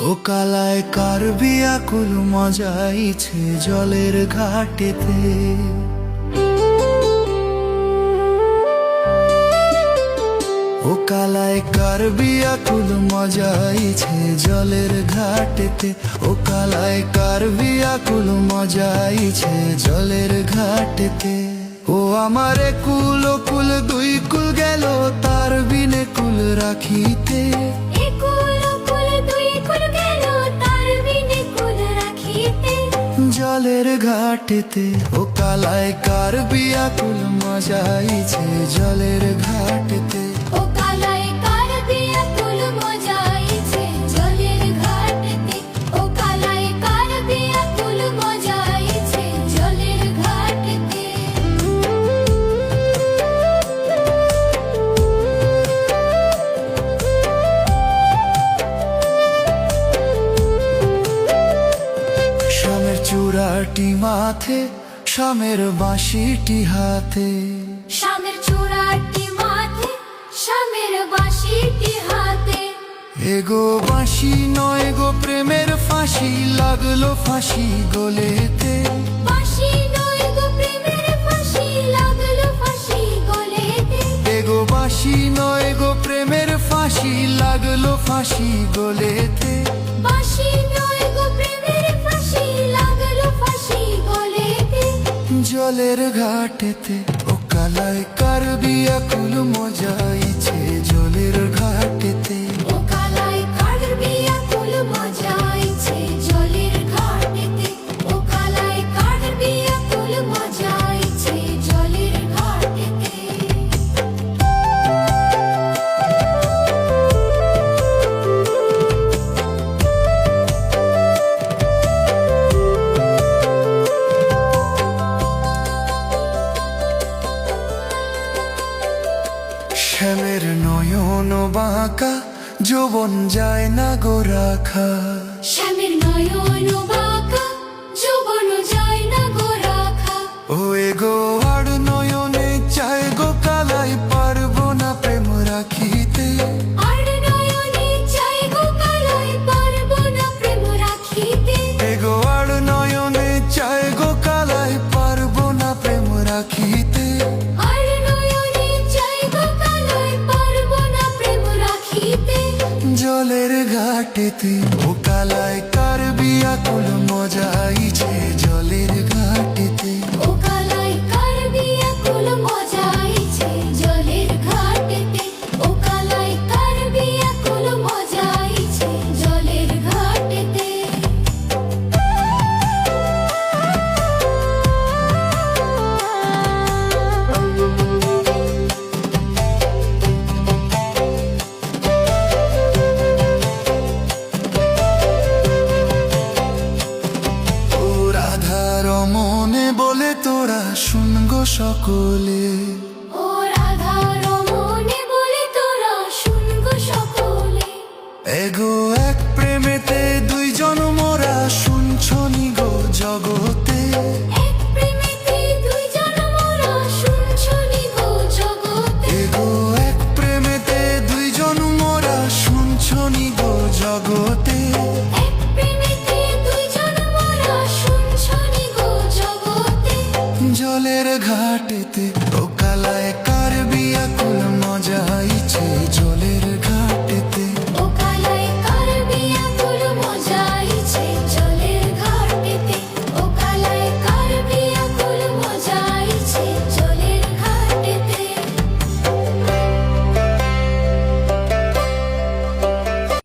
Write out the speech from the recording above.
ও কালায় কারবি আকুল মজাইছে জলের ঘাটেতে। ও কালায় কারবি আকুল মজাইছে জলের ঘাটেতে। ও কালায় কারবি আকুল মজাইছে জলের ঘাটেতে। ও আমারে কুল ও কুল দুই কুল গেল তার বিনে কুল রাখিতে। জলের ঘাটেতে ও কালায় কারবি আকুল মজাইছে জলের ঘাটেতে। ও কালায় কারবি আকুল মজাইছে জলের ঘাটেতে। ও কালায় কারবি আকুল মজাইছে জলের ঘাটেতে। শামের চূড়াটি মাথে শামের বাঁশিটি হাতে। শামের চূড়াটি মাথে শামের বাঁশিটি হাতে। এগো বাঁশি নয় গো প্রেমের ফাঁসি লাগলো ফাঁসি গলেতে। বাঁশি নয় গো প্রেমের ফাঁসি লাগলো ফাঁসি গলেতে। এগো বাঁশি নয় গো প্রেমের ফাঁসি লাগলো ফাঁসি গলেতে। বাঁশি নয় গো প্রেমের ফাঁসি লাগলো ফাঁসি গলেতে। জলের ঘাটেতে ও কালায় কারবি আকুল মজাইছে জলের ঘাটেতে। ও কালায় কারবি আকুল মজাইছে জলের ঘাটেতে। ও কালায় কারবি আকুল মজাইছে জলের ঘাটেতে। শ্যামের নয়ন বাঁকা যৌবন যায় না গো রাখা। শ্যামের নয়ন বাঁকা যৌবন যায় না গো রাখা। ও এগো আর নয়নে চায় গো কালাই পারবো না প্রেম রাখিতে। আর নয়নে চাই গো কালায় পারবো না প্রেম রাখিতে। এগো আর নয়নে চায় গো কালাই পারবো না প্রেম রাখিতে। আর নয়নে চাই গো কালায় পারবো না প্রেম রাখিতে। জলের ঘাটেতে ও কালায় কারবি আকুল মজাইছে জলের ঘাটেতে। ও কালায় কারবি আকুল মজাইছে জলের ঘাটেতে। ও কালায় কারবি আকুল মজাইছে জলের ঘাটেতে। ও রাধা রমনে বলে তোরা শুন গো সকলে। ও রাধা রমনে বলে তোরা শুন গো সকলে। এগো এক প্রেমেতে দুইজন